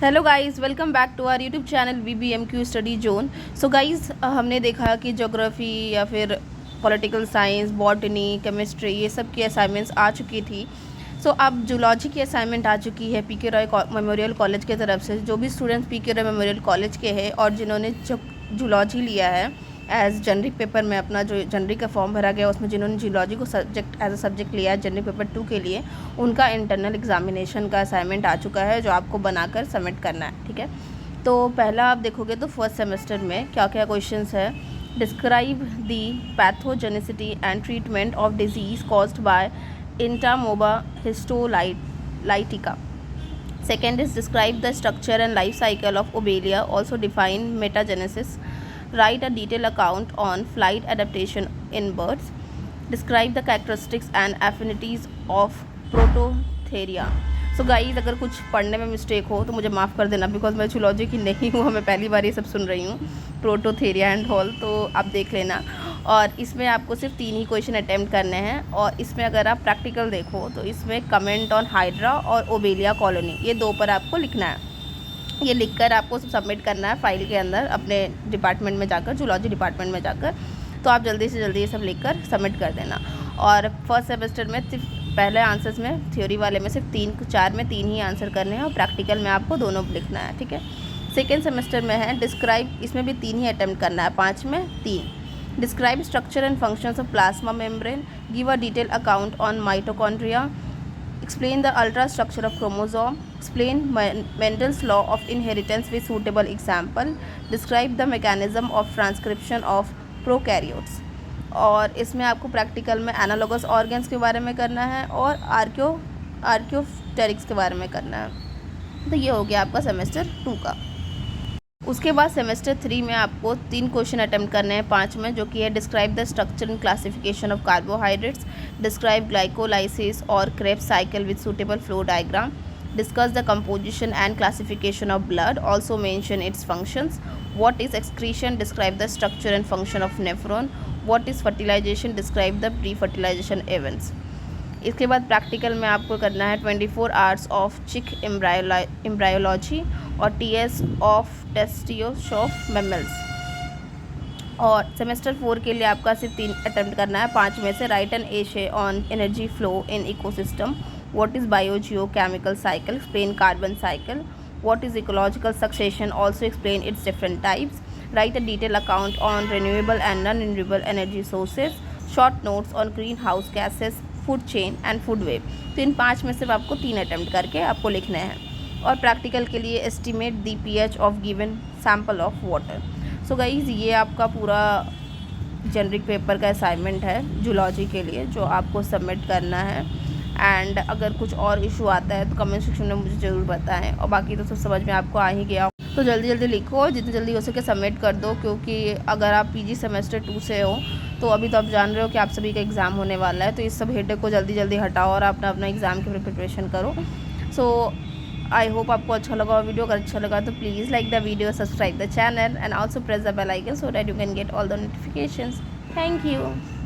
Hello guys, welcome back to our YouTube channel VBMQ study zone. So guys, हमने देखा कि geography या फिर पॉलिटिकल साइंस, बॉटनी, केमिस्ट्री, ये सब की असाइनमेंट्स आ चुकी थी। सो अब जूलॉजी की असाइनमेंट आ चुकी है PK रॉय मेमोरियल कॉलेज की तरफ से। जो भी students PK Roy memorial college के हैं और जिन्होंने जूलॉजी लिया है एज जनरिक पेपर में, अपना जो जनरिक का फॉर्म भरा गया उसमें जिन्होंने जूलॉजी को सब्जेक्ट एज अ सब्जेक्ट लिया है जनरिक पेपर 2 के लिए, उनका इंटरनल एग्जामिनेशन का असाइनमेंट आ चुका है जो आपको बनाकर सबमिट करना है। ठीक है, तो पहला आप देखोगे तो फर्स्ट सेमेस्टर में क्या क्या क्वेश्चंस है। Describe the pathogenicity and treatment of disease caused by entamoeba histolytica. Second is describe the structure and life cycle of Obelia. Also define metagenesis. Write a detailed account on flight adaptation in birds. Describe the characteristics and affinities of Prototheria. So guys, अगर कुछ पढ़ने में mistake हो तो मुझे माफ़ कर देना, बिकॉज मैं जूलॉजी की नहीं हूँ, मैं पहली बार ये सब सुन रही हूँ, प्रोटोथेरिया एंड हॉल, तो आप देख लेना। और इसमें आपको सिर्फ 3 ही क्वेश्चन अटैम्प्ट करने हैं। और इसमें अगर आप प्रैक्टिकल देखो तो इसमें कमेंट ऑन हाइड्रा और ओबेलिया कॉलोनी, ये 2 पर आपको लिखना है। ये लिखकर आपको सबमिट करना है फाइल के अंदर अपने डिपार्टमेंट में जाकर, जूलॉजी डिपार्टमेंट में जाकर। तो आप जल्दी से जल्दी ये सब लिखकर सबमिट कर देना। और फर्स्ट सेमेस्टर में सिर्फ पहले आंसर्स में, थ्योरी वाले में सिर्फ 4 में 3 ही आंसर करने हैं और प्रैक्टिकल में आपको दोनों लिखना है। ठीक है, सेकेंड सेमेस्टर में है डिस्क्राइब, इसमें भी 3 ही अटैम्प्ट करना है, 5 में 3। Describe structure and functions of plasma membrane, give a detail account on mitochondria, explain the ultra structure of chromosome, explain Mendel's law of inheritance with suitable example, describe the mechanism of transcription of prokaryotes। और इसमें आपको practical में analogous organs के बारे में करना है और आर्कियोप्टेरिक्स के बारे में करना है। तो ये हो गया आपका सेमेस्टर 2 का। उसके बाद सेमेस्टर 3 में आपको 3 क्वेश्चन अटैम्प्ट करने हैं 5 में, जो कि है describe the structure and classification of carbohydrates, describe glycolysis और Krebs cycle with suitable flow diagram, discuss the composition and classification of blood, also mention its functions, what is excretion, describe the structure and function of nephron, what is fertilization, describe the pre fertilization events. इसके बाद practical में आपको करना है 24 hours of chick embryology और TS of testis of mammals. और semester 4 के लिए आपका सिर्फ 3 अटैम्प्ट करना है 5 में से। राइट एन एशे on energy flow in ecosystem, what is biogeochemical cycle, explain carbon cycle, what is ecological succession, also explain it's different types, right a detail account on renewable and non renewable energy sources, short notes on green house gases, food chain and food web. तो इन 5 में सिर्फ आपको 3 attempt करके आपको लिखने हैं। और practical के लिए estimate the pH of given sample of water. So guys, ये आपका पूरा जनरिक पेपर का असाइनमेंट है जूलॉजी के लिए, जो आपको सबमिट करना है। एंड अगर कुछ और इशू आता है तो कमेंट सेक्शन में मुझे ज़रूर बताएं। और बाकी तो सब समझ में आपको आ ही गया, तो जल्दी जल्दी लिखो, जितनी जल्दी हो सके सबमिट कर दो। क्योंकि अगर आप PG सेमेस्टर 2 से हो तो अभी तो आप जान रहे हो कि आप सभी का एग्ज़ाम होने वाला है, तो इस सब हेडेक को जल्दी जल्दी हटाओ और अपना एग्ज़ाम की प्रिपरेशन करो। सो आई होप आपको अच्छा लगा और वीडियो अगर अच्छा लगा तो please like the video, subscribe the channel and also press the bell icon so that you can get all the notifications. Thank you.